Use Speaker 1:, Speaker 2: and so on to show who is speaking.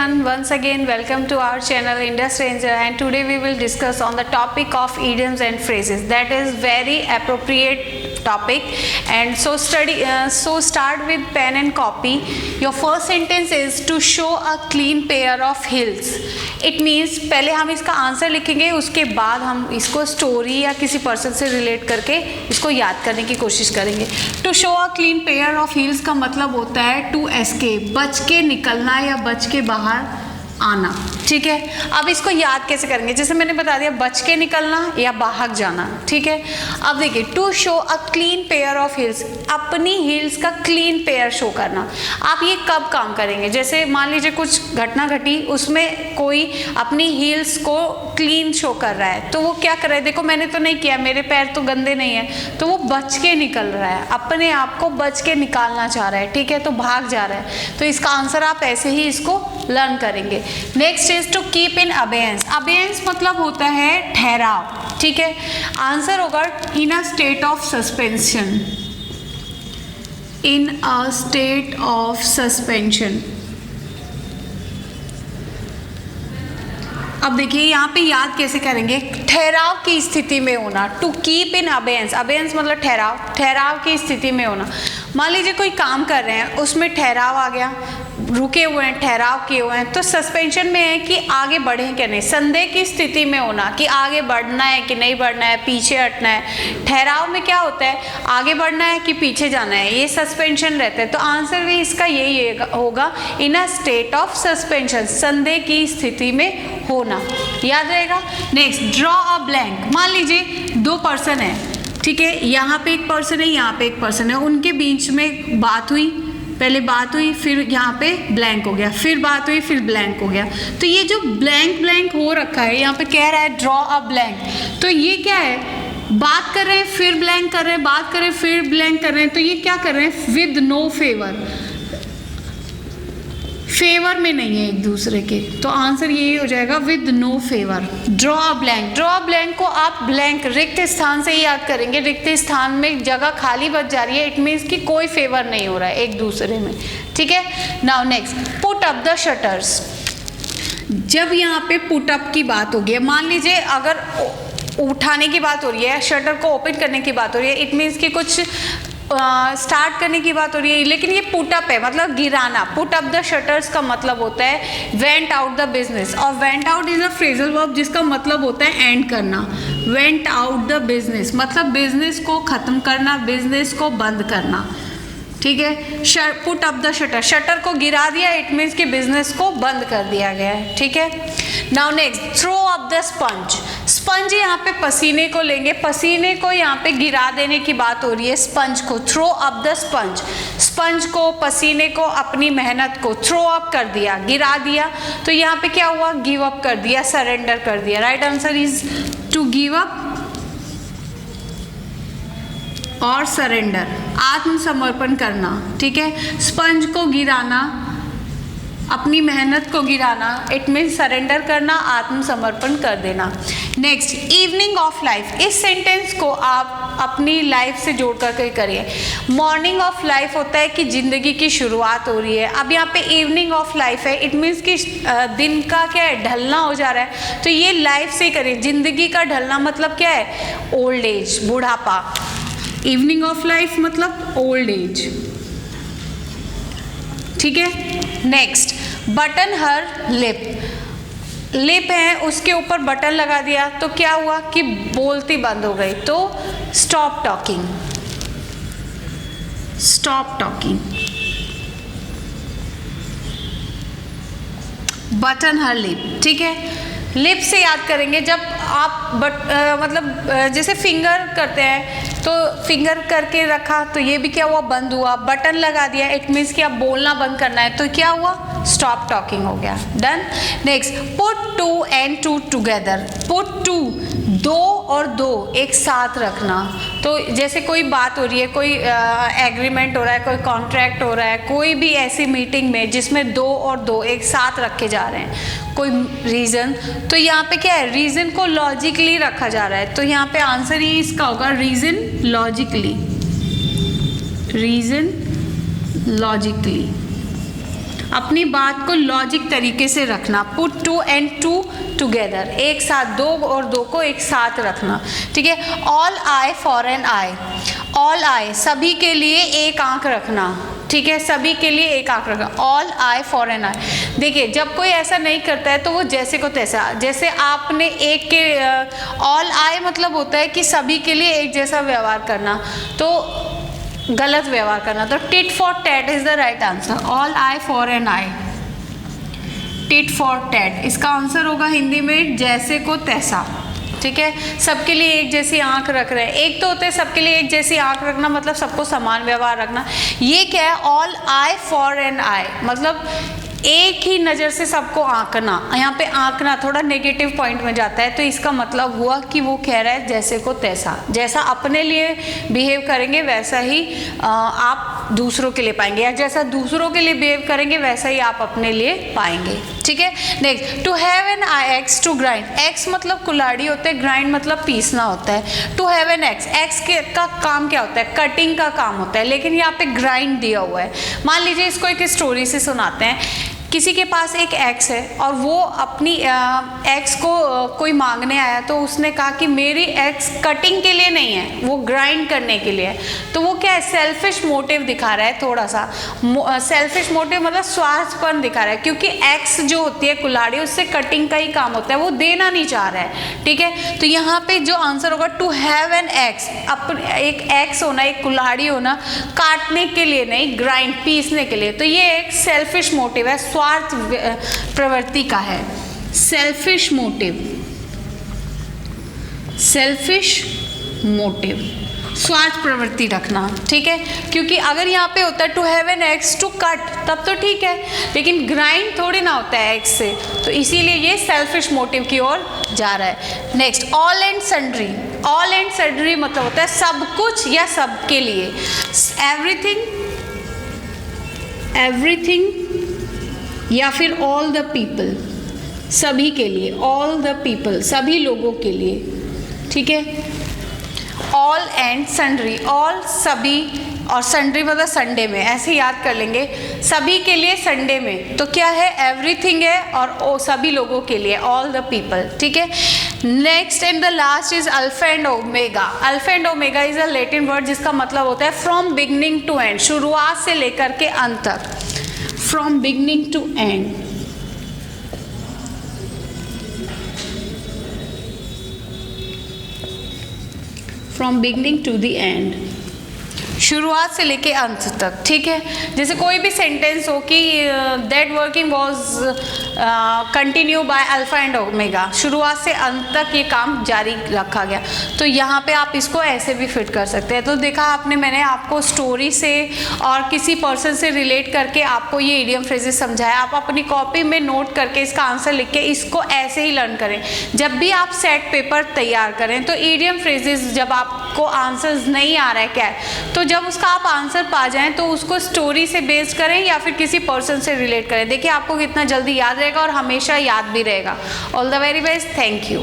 Speaker 1: everyone, once again welcome to our channel Indus Ranger, and today we will discuss on the topic of idioms and phrases. That is very appropriate topic, and so start with pen and copy. Your first sentence is to show a clean pair of heels. It means पहले हम इसका answer लिखेंगे, उसके बाद हम इसको story या किसी पर्सन से रिलेट करके इसको याद करने की कोशिश करेंगे. To show a clean pair of heels का मतलब होता है टू एस्केप, बच के निकलना या बच के बाहर आना. ठीक है, अब इसको याद कैसे करेंगे? जैसे मैंने बता दिया, बच के निकलना या भाग जाना. ठीक है, अब देखिए, to show a clean pair of heels, अपनी हील्स का क्लीन पेयर शो करना. आप ये कब काम करेंगे? जैसे मान लीजिए कुछ घटना घटी, उसमें कोई अपनी हील्स को क्लीन शो कर रहा है, तो वो क्या कर रहा है? देखो मैंने तो नहीं किया, मेरे पैर तो गंदे नहीं है, तो वो बच के निकल रहा है, अपने आप को बच के निकालना चाह रहा है. ठीक है, तो भाग जा रहा है. तो इसका आंसर आप ऐसे ही इसको लर्न करेंगे. Next is to keep in abeyance. Abeyance मतलब होता है ठहराव. ठीक है, आंसर होगा in a state of suspension. In a state of suspension. अब देखिए यहाँ पे याद कैसे करेंगे? ठहराव की स्थिति में होना. To keep in abeyance. Abeyance मतलब ठहराव, ठहराव की स्थिति में होना. मान लीजिए कोई काम कर रहे हैं, उसमें ठहराव आ गया, रुके हुए हैं, ठहराव किए हुए हैं, तो सस्पेंशन में है कि आगे बढ़ें क्या नहीं. संदेह की स्थिति में होना कि आगे बढ़ना है कि नहीं बढ़ना है, पीछे हटना है. ठहराव में क्या होता है? आगे बढ़ना है कि पीछे जाना है, ये सस्पेंशन रहता है. तो आंसर भी इसका यही होगा, in a state of suspension, संदेह की स्थिति में होना. याद रहेगा. Next, draw a blank. मान लीजिए दो पर्सन है. ठीक है, यहाँ पे एक पर्सन है, यहाँ पे एक पर्सन है, उनके बीच में बात हुई, पहले बात हुई, फिर यहाँ पे ब्लैंक हो गया, फिर बात हुई, फिर ब्लैंक हो गया. तो ये जो ब्लैंक हो रखा है, यहाँ पे कह रहा है ड्रॉ अ ब्लैंक, तो ये क्या है? बात कर रहे हैं, फिर ब्लैंक कर रहे हैं, बात कर रहे हैं, फिर ब्लैंक कर रहे हैं. तो ये क्या कर रहे हैं? विद नो फेवर, फेवर में नहीं है एक दूसरे के. तो आंसर यही हो जाएगा, with no favour. Draw a blank. Draw a blank को आप ब्लैंक, रिक्त स्थान से ही याद करेंगे. रिक्त स्थान में जगह खाली बच जा रही है, इट मीन्स कि कोई फेवर नहीं हो रहा है एक दूसरे में. ठीक है, now next, put up the shutters. जब यहाँ पे पुट अप की बात होगी, मान लीजिए अगर उठाने की बात हो रही है, शटर को ओपन करने की बात हो रही है, इट मीन्स कि कुछ स्टार्ट करने की बात हो रही है, लेकिन ये पुट अप है, मतलब गिराना. पुट अप द शटर्स का मतलब होता है वेंट आउट द बिजनेस, और went out is a phrasal verb जिसका मतलब होता है एंड करना. वेंट आउट द बिजनेस मतलब बिजनेस को खत्म करना, बिजनेस को बंद करना. ठीक है, put up the shutter, shutter को गिरा दिया, इट मीन्स कि बिजनेस को बंद कर दिया गया है. ठीक है, now next, throw up the sponge. Sponge यहाँ पे पसीने को लेंगे, पसीने को यहाँ पे गिरा देने की बात हो रही है. स्पंज को throw up the sponge, sponge को, पसीने को, अपनी मेहनत को थ्रो अप कर दिया, गिरा दिया. तो यहाँ पे क्या हुआ? गिव अप कर दिया, सरेंडर कर दिया. Right answer is to give up और सरेंडर, आत्मसमर्पण करना. ठीक है, स्पंज को गिराना, अपनी मेहनत को गिराना, इट मीन सरेंडर करना, आत्मसमर्पण कर देना. Next, evening of life. इस सेंटेंस को आप अपनी लाइफ से जोड़ करके करिए. मॉर्निंग ऑफ लाइफ होता है कि जिंदगी की शुरुआत हो रही है. अब यहाँ पे इवनिंग ऑफ लाइफ है, इट मीन्स कि दिन का क्या है? ढलना हो जा रहा है. तो ये लाइफ से करिए. जिंदगी का ढलना मतलब क्या है? ओल्ड एज, बुढ़ापा. इवनिंग ऑफ लाइफ मतलब ओल्ड एज. ठीक है, next, button her lip. Lip है, उसके ऊपर बटन लगा दिया, तो क्या हुआ कि बोलती बंद हो गई. तो stop talking, stop talking. Button her lip. ठीक है, लिप से याद करेंगे. जब आप मतलब जैसे फिंगर करते हैं, तो फिंगर करके रखा, तो ये भी क्या हुआ? बंद हुआ. बटन लगा दिया, इट मीन्स कि आप बोलना बंद करना है, तो क्या हुआ? स्टॉप टॉकिंग हो गया. Done. Next, put two and two together. Put two, दो और दो एक साथ रखना. तो जैसे कोई बात हो रही है, कोई एग्रीमेंट हो रहा है, कोई कॉन्ट्रैक्ट हो रहा है, कोई भी ऐसी मीटिंग में जिसमें दो और दो एक साथ रखे जा रहे हैं, कोई रीज़न, तो यहाँ पे क्या है? रीज़न को लॉजिकली रखा जा रहा है. तो यहाँ पे आंसर ही इसका होगा रीज़न लॉजिकली. Reason logically. अपनी बात को लॉजिक तरीके से रखना, put two and two together, एक साथ, दो और दो को एक साथ रखना, ठीक है। All eye for an eye, all eye सभी के लिए एक आंख रखना, ठीक है, सभी के लिए एक आंख रखना, ऑल आई फॉर एन आई। देखिए जब कोई ऐसा नहीं करता है तो वो जैसे को तैसा, जैसे आपने एक के ऑल आई मतलब होता है कि सभी के लिए एक जैसा व्यवहार करना, तो गलत व्यवहार करना, तो tit for tat is the right answer, all eye for an eye, tit for tat, इसका आंसर होगा हिंदी में जैसे को तैसा, ठीक है। सबके लिए एक जैसी आंख रख रहे हैं, एक तो होते हैं सबके लिए एक जैसी आंख रखना मतलब सबको समान व्यवहार रखना, ये क्या है, ऑल आई फॉर एन आई मतलब एक ही नज़र से सबको आंकना, यहाँ पे आंकना थोड़ा नेगेटिव पॉइंट में जाता है, तो इसका मतलब हुआ कि वो कह रहा है जैसे को तैसा, जैसा अपने लिए बिहेव करेंगे वैसा ही आप दूसरों के लिए पाएंगे, या जैसा दूसरों के लिए बिहेव करेंगे वैसा ही आप अपने लिए पाएंगे, ठीक है। Next, to have an axe to grind, axe मतलब कुल्हाड़ी होते हैं, ग्राइंड मतलब पीसना होता है। To have an axe, axe का काम क्या होता है, कटिंग का काम होता है, लेकिन यहाँ पे ग्राइंड दिया हुआ है। मान लीजिए इसको एक स्टोरी से सुनाते हैं, किसी के पास एक एक्स है और वो अपनी एक्स को कोई मांगने आया, तो उसने कहा कि मेरी एक्स कटिंग के लिए नहीं है, वो ग्राइंड करने के लिए है। तो वो क्या है, सेल्फिश मोटिव दिखा रहा है, थोड़ा सा सेल्फिश मोटिव मतलब स्वार्थपन दिखा रहा है, क्योंकि एक्स जो होती है कुल्हाड़ी उससे कटिंग का ही काम होता है, वो देना नहीं चाह रहा है, ठीक है। तो यहाँ पे जो आंसर होगा टू हैव एन एक्स, एक एक्स होना, एक कुल्हाड़ी होना, काटने के लिए नहीं, ग्राइंड पीसने के लिए, तो ये एक सेल्फिश मोटिव है, स्वार्थ प्रवृत्ति का है, सेल्फिश मोटिव, सेल्फिश मोटिव, स्वार्थ प्रवृत्ति रखना, ठीक है। क्योंकि अगर यहाँ पे होता है to have an axe to cut, तब तो ठीक है, लेकिन ग्राइंड थोड़ी ना होता है एक्स से, तो इसीलिए ये सेल्फिश मोटिव की ओर जा रहा है। Next, all and sundry, all and sundry मतलब होता है सब कुछ या सबके लिए, एवरीथिंग, एवरीथिंग या फिर ऑल द पीपल, सभी के लिए, ऑल द पीपल सभी लोगों के लिए, ठीक है। ऑल एंड सन्ड्री, ऑल सभी और सन्ड्री मतलब संडे में, ऐसे याद कर लेंगे, सभी के लिए संडे में, तो क्या है, एवरीथिंग है और सभी लोगों के लिए, ऑल द पीपल, ठीक है। Next and the last is alpha and omega, alpha and omega is a Latin word जिसका मतलब होता है फ्रॉम बिगनिंग टू एंड, शुरुआत से लेकर के अंत तक, from beginning to end, from beginning to the end, शुरुआत से लेके अंत तक, ठीक है। जैसे कोई भी सेंटेंस हो कि that working was continue by alpha and omega, शुरुआत से अंत तक ये काम जारी रखा गया, तो यहाँ पे आप इसको ऐसे भी फिट कर सकते हैं। तो देखा आपने, मैंने आपको स्टोरी से और किसी पर्सन से रिलेट करके आपको ये इडियम फ्रेजेस समझाया, आप अपनी कॉपी में नोट करके इसका आंसर लिख के इसको ऐसे ही लर्न करें। जब भी आप सेट पेपर तैयार करें तो इडियम फ्रेजेस जब आपको आंसर्स नहीं आ रहा है क्या है, तो जब उसका आप आंसर पा जाएं तो उसको स्टोरी से बेस्ड करें या फिर किसी पर्सन से रिलेट करें, देखिए आपको कितना जल्दी याद रहेगा और हमेशा याद भी रहेगा। All the very best, thank you.